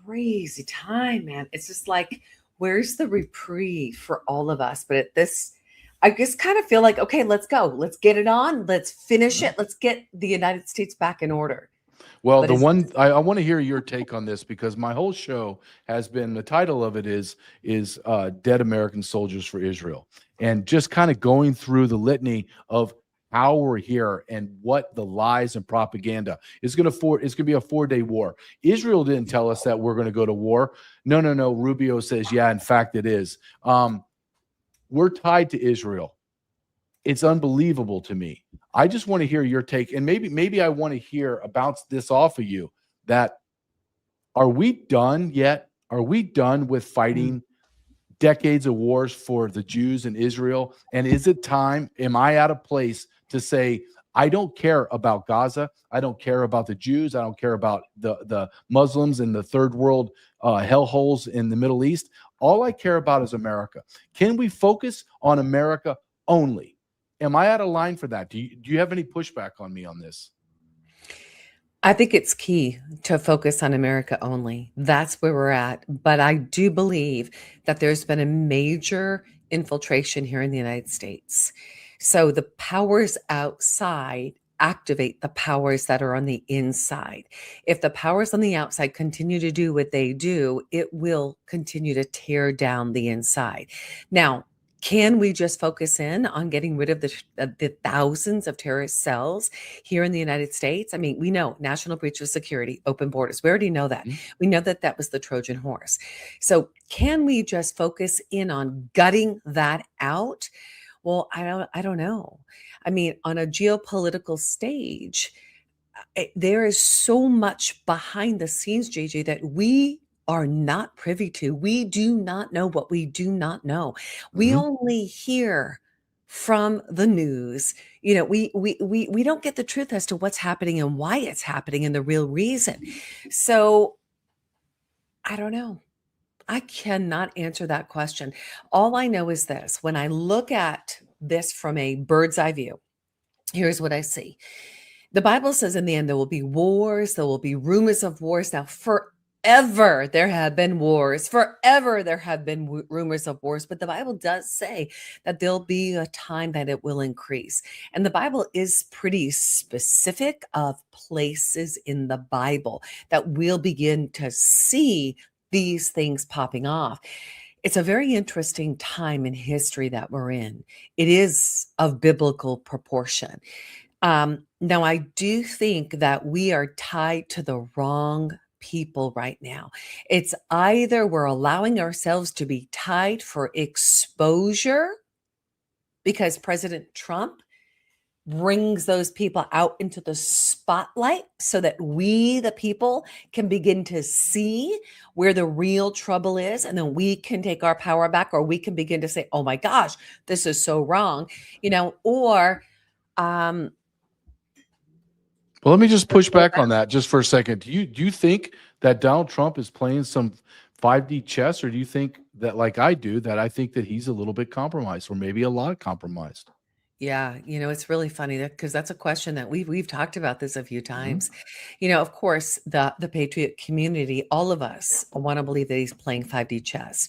S13: crazy time, man. It's just like, where's the reprieve for all of us? But at this, I just kind of feel like, okay, let's go. Let's get it on. Let's finish it. Let's get the United States back in order.
S2: Well, I want to hear your take on this, because my whole show has been, the title of it is Dead American Soldiers for Israel. And just kind of going through the litany of how we're here and what the lies and propaganda is going to be a 4-day war. Israel didn't tell us that we're going to go to war. No. Rubio says, yeah, in fact it is. We're tied to Israel. It's unbelievable to me. I just want to hear your take, and maybe I want to hear about this off of you. That, are we done yet? Are we done with fighting decades of wars for the Jews in Israel? And is it time? Am I out of place to say, I don't care about Gaza. I don't care about the Jews. I don't care about the Muslims and the third world hellholes in the Middle East. All I care about is America. Can we focus on America only? Am I out of line for that? Do you have any pushback on me on this?
S13: I think it's key to focus on America only. That's where we're at. But I do believe that there's been a major infiltration here in the United States. So the powers outside activate the powers that are on the inside. If the powers on the outside continue to do what they do, it will continue to tear down the inside. Now, can we just focus in on getting rid of the thousands of terrorist cells here in the United States? I mean, we know national breach of security, open borders. We already know that. We know that that was the Trojan horse. So can we just focus in on gutting that out? Well, I don't know. I mean, on a geopolitical stage, there is so much behind the scenes, JJ, that we are not privy to. We do not know what we do not know. We only hear from the news. You know, we don't get the truth as to what's happening and why it's happening and the real reason. So I don't know. I cannot answer that question. All I know is this: when I look at this from a bird's eye view, here's what I see. The Bible says in the end, there will be wars. There will be rumors of wars. Now, forever there have been wars. Forever there have been rumors of wars. But the Bible does say that there'll be a time that it will increase. And the Bible is pretty specific of places in the Bible that we'll begin to see these things popping off. It's a very interesting time in history that we're in. It is of biblical proportion. Now, I do think that we are tied to the wrong people right now. It's either we're allowing ourselves to be tied for exposure because President Trump brings those people out into the spotlight so that we, the people, can begin to see where the real trouble is. And then we can take our power back, or we can begin to say, oh my gosh, this is so wrong, or,
S2: well, let me just push back on that just for a second. Do you think that Donald Trump is playing some 5D chess, or do you think that, like I do, that I think that he's a little bit compromised, or maybe a lot compromised?
S13: Yeah, it's really funny because that's a question that we've talked about this a few times. Of course, the patriot community, all of us want to believe that he's playing 5D chess.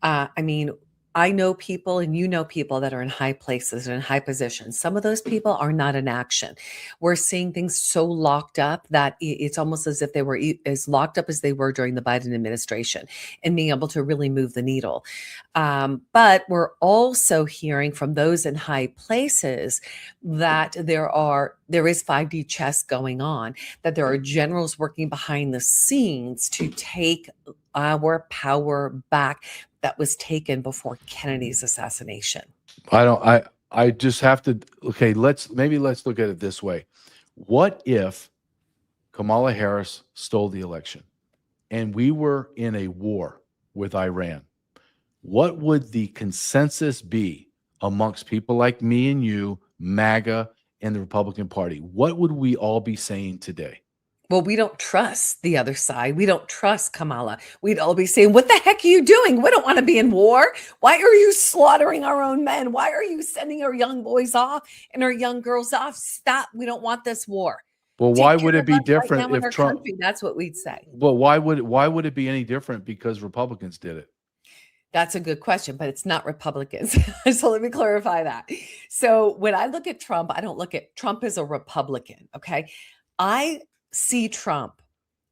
S13: I mean, I know people and people that are in high places and in high positions. Some of those people are not in action. We're seeing things so locked up that it's almost as if they were as locked up as they were during the Biden administration and being able to really move the needle. But we're also hearing from those in high places that there is 5D chess going on, that there are generals working behind the scenes to take our power back that was taken before Kennedy's assassination.
S2: I just have to, okay, let's look at it this way. What if Kamala Harris stole the election and we were in a war with Iran? What would the consensus be amongst people like me and you, MAGA, and the Republican Party? What would we all be saying today?
S13: Well, we don't trust the other side. We don't trust Kamala. We'd all be saying, what the heck are you doing? We don't want to be in war. Why are you slaughtering our own men? Why are you sending our young boys off and our young girls off? Stop. We don't want this war.
S2: Well, why would it be different if Trump?
S13: That's what we'd say.
S2: Well, why would it be any different because Republicans did it?
S13: That's a good question, but it's not Republicans. So let me clarify that. So when I look at Trump, I don't look at Trump as a Republican. Okay. I see Trump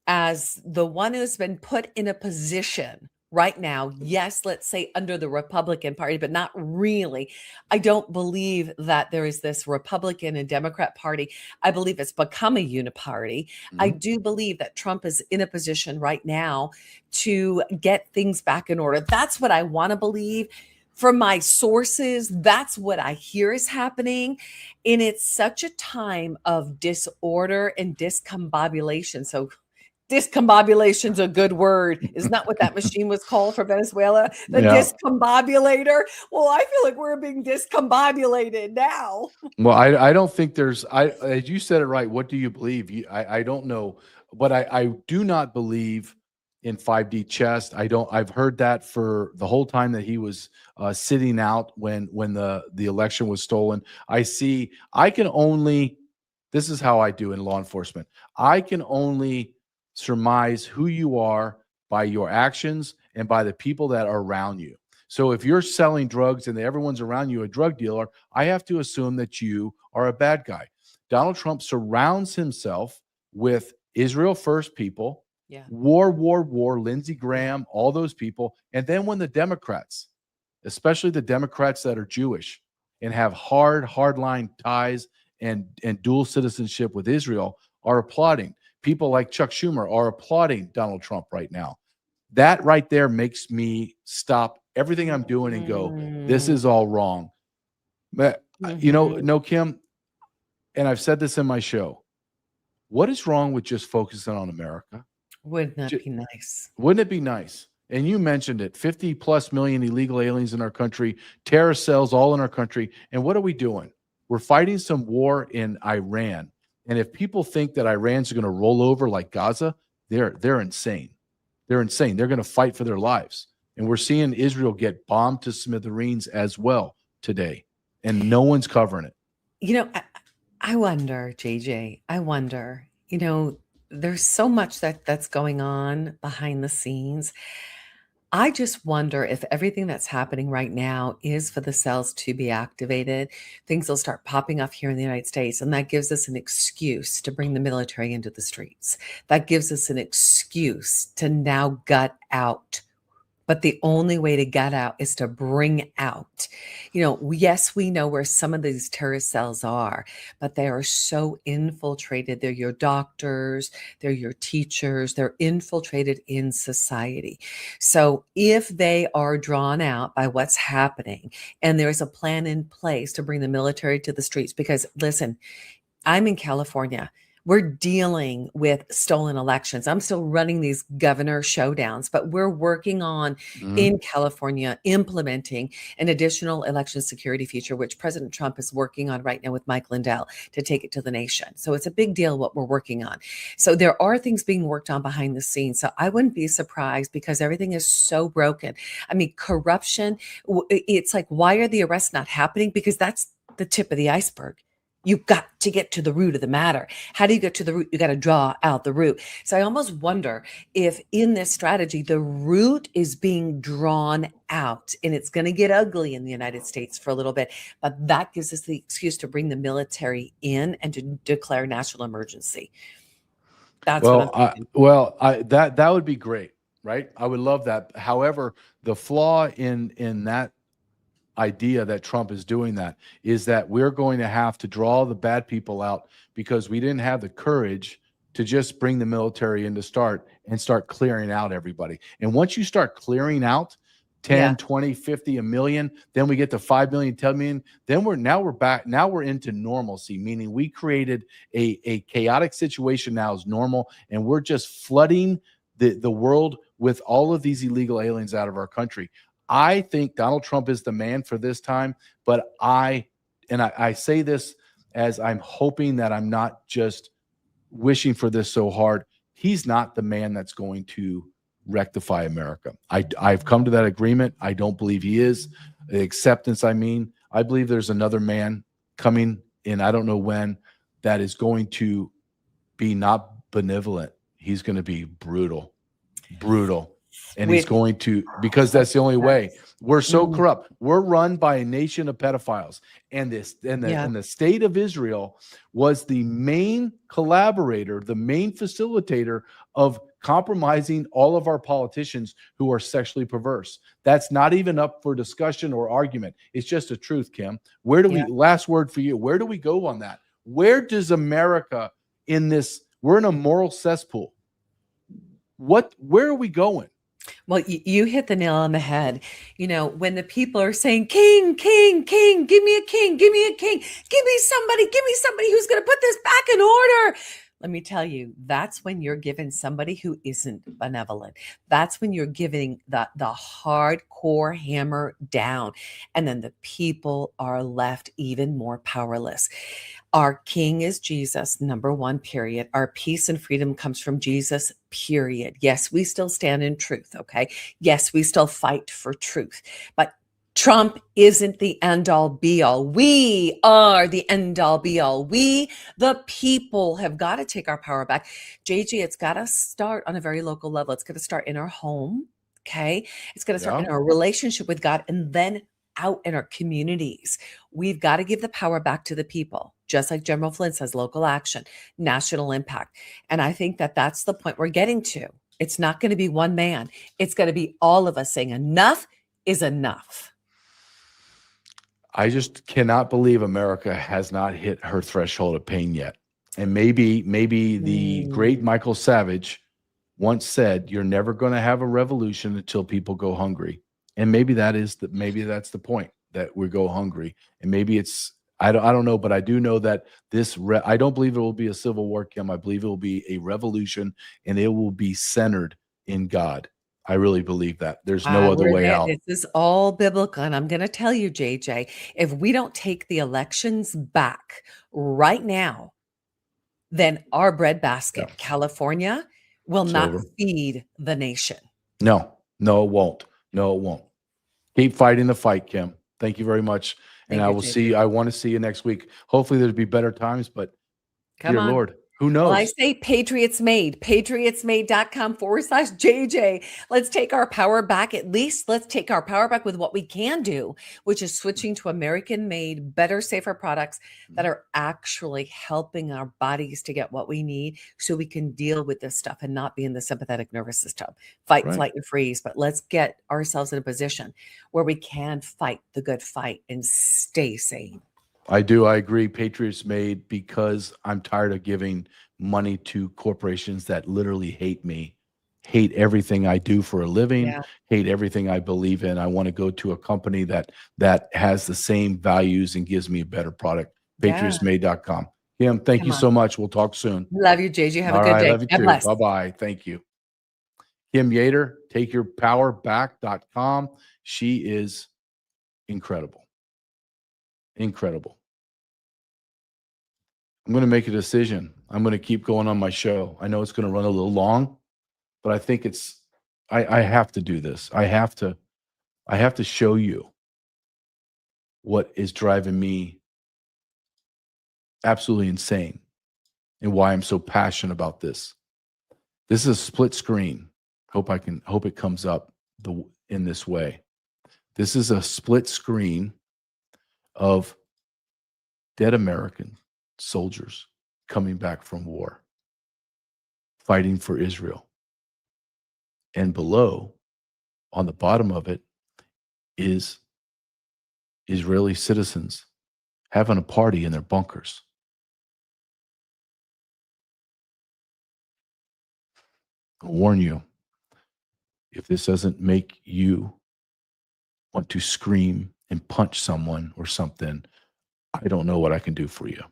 S13: as the one who's been put in a position right now, yes, let's say under the Republican Party, but not really. I don't believe that there is this Republican and Democrat Party. I believe it's become a uniparty. I do believe that Trump is in a position right now to get things back in order. That's what I want to believe. From my sources, that's what I hear is happening. And it's such a time of disorder and discombobulation. So discombobulation's a good word. Isn't that what that machine was called for Venezuela? The discombobulator. Well, I feel like we're being discombobulated now.
S2: Well, I don't think there's, as you said it right. What do you believe? I don't know, but I do not believe in 5D chess. I've heard that for the whole time that he was sitting out when the election was stolen. This is how I do in law enforcement. I can only surmise who you are by your actions and by the people that are around you. So if you're selling drugs and everyone's around you a drug dealer, I have to assume that you are a bad guy. Donald Trump surrounds himself with Israel First people, war, Lindsey Graham, all those people. And then when the Democrats, especially the Democrats that are Jewish and have hardline ties and dual citizenship with Israel, are applauding. People like Chuck Schumer are applauding Donald Trump right now. That right there makes me stop everything I'm doing and go, this is all wrong. But, Kim, and I've said this in my show, what is wrong with just focusing on America?
S13: Wouldn't that be nice?
S2: Wouldn't it be nice? And you mentioned it, 50 plus million illegal aliens in our country, terrorist cells all in our country. And what are we doing? We're fighting some war in Iran. And if people think that Iran's going to roll over like Gaza, they're insane. They're insane. They're going to fight for their lives. And we're seeing Israel get bombed to smithereens as well today. And no one's covering it.
S13: I wonder, JJ, there's so much that's going on behind the scenes. I just wonder if everything that's happening right now is for the cells to be activated. Things will start popping up here in the United States, and that gives us an excuse to bring the military into the streets. That gives us an excuse to now gut out. But the only way to get out is to bring out. Yes, we know where some of these terrorist cells are, but they are so infiltrated. They're your doctors, they're your teachers, they're infiltrated in society. So if they are drawn out by what's happening and there's a plan in place to bring the military to the streets, because listen, I'm in California. We're dealing with stolen elections. I'm still running these governor showdowns, but we're working on in California implementing an additional election security feature, which President Trump is working on right now with Mike Lindell to take it to the nation. So it's a big deal what we're working on. So there are things being worked on behind the scenes. So I wouldn't be surprised because everything is so broken. I mean, corruption, it's like, why are the arrests not happening? Because that's the tip of the iceberg. You've got to get to the root of the matter. How do you get to the root? You got to draw out the root. So I almost wonder if in this strategy, the root is being drawn out, and it's going to get ugly in the United States for a little bit, but that gives us the excuse to bring the military in and to declare national emergency. That's what I'm thinking.
S2: That would be great, right? I would love that. However, the flaw in that idea that Trump is doing that is that we're going to have to draw the bad people out because we didn't have the courage to just bring the military in to start clearing out everybody. And once you start clearing out 10, 20, 50, a million, then we get to 5 million, 10 million, then we're back. Now we're into normalcy, meaning we created a chaotic situation now is normal, and we're just flooding the world with all of these illegal aliens out of our country. I think Donald Trump is the man for this time, but I say this as I'm hoping that I'm not just wishing for this so hard. He's not the man that's going to rectify America. I've come to that agreement. I don't believe he is. The acceptance, I believe there's another man coming in, I don't know when, that is going to be not benevolent. He's going to be brutal. And he's going to, because that's the only way. We're so corrupt. We're run by a nation of pedophiles. And the state of Israel was the main collaborator, the main facilitator of compromising all of our politicians who are sexually perverse. That's not even up for discussion or argument. It's just a truth, Kim. Where do we, last word for you, where do we go on that? Where does America in this, we're in a moral cesspool. Where are we going?
S13: Well, you hit the nail on the head. When the people are saying, king, king, king, give me a king, give me a king, give me somebody who's going to put this back in order. Let me tell you, that's when you're giving somebody who isn't benevolent. That's when you're giving the hardcore hammer down. And then the people are left even more powerless. Our king is Jesus, number one, period. Our peace and freedom comes from Jesus, period. Yes, we still stand in truth, okay? Yes, we still fight for truth. But Trump isn't the end-all be-all. We are the end-all be-all. We, the people, have got to take our power back. JG, it's got to start on a very local level. It's going to start in our home, okay? It's going to start in our relationship with God, and then out in our communities. We've got to give the power back to the people, just like General Flynn says, local action, national impact. And I think that that's the point we're getting to. It's not going to be one man. It's going to be all of us saying enough is enough.
S2: I just cannot believe America has not hit her threshold of pain yet. And maybe the great Michael Savage once said, you're never going to have a revolution until people go hungry. And maybe that's the point, that we go hungry. And maybe it's, I don't know, but I do know that I don't believe it will be a civil war, Kim. I believe it will be a revolution, and it will be centered in God. I really believe that. There's no other way out.
S13: This is all biblical. And I'm going to tell you, JJ, if we don't take the elections back right now, then our breadbasket, California, will not feed the nation.
S2: No, it won't. No, it won't. Keep fighting the fight, Kim. Thank you very much. And I want to see you next week. Hopefully there'll be better times, but dear Lord, Who knows?
S13: Well, I say Patriots Made, patriotsmade.com/JJ. Let's take our power back. At least let's take our power back with what we can do, which is switching to American made, better, safer products that are actually helping our bodies to get what we need so we can deal with this stuff and not be in the sympathetic nervous system. Fight,
S2: Right.
S13: flight, and freeze. But let's get ourselves in a position where we can fight the good fight and stay sane.
S2: I do. I agree. Patriots Made, because I'm tired of giving money to corporations that literally hate me, hate everything I do for a living,
S13: Yeah.
S2: hate everything I believe in. I want to go to a company that has the same values and gives me a better product.
S13: Yeah.
S2: Patriotsmade.com. Kim, thank
S13: Come
S2: you
S13: on.
S2: so much. We'll talk soon.
S13: Love you, JJ. Have a
S2: All
S13: good
S2: right,
S13: day.
S2: love you
S13: God
S2: too.
S13: bless.
S2: Bye-bye. Thank you. Kim Yater, takeyourpowerback.com. She is incredible. Incredible. I'm going to make a decision. I'm going to keep going on my show. I know it's going to run a little long, but I think I have to do this. I have to show you what is driving me absolutely insane and why I'm so passionate about this. This is a split screen. Hope it comes up in this way. This is a split screen of dead American soldiers coming back from war, fighting for Israel. And below, on the bottom of it, is Israeli citizens having a party in their bunkers. I warn you, if this doesn't make you want to scream and punch someone or something, I don't know what I can do for you.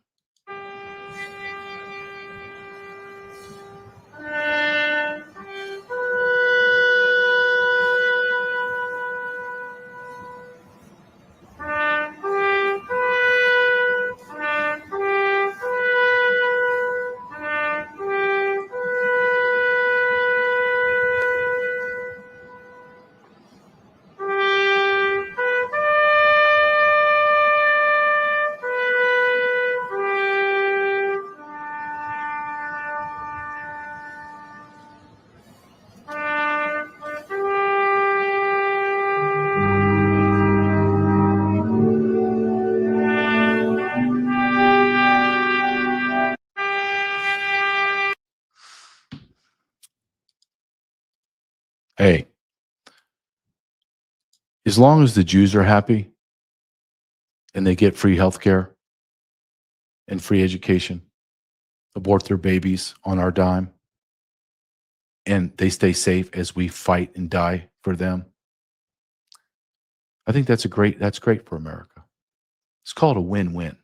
S2: Hey, as long as the Jews are happy and they get free healthcare and free education, abort their babies on our dime, and they stay safe as we fight and die for them, I think that's great for America. It's called a win-win.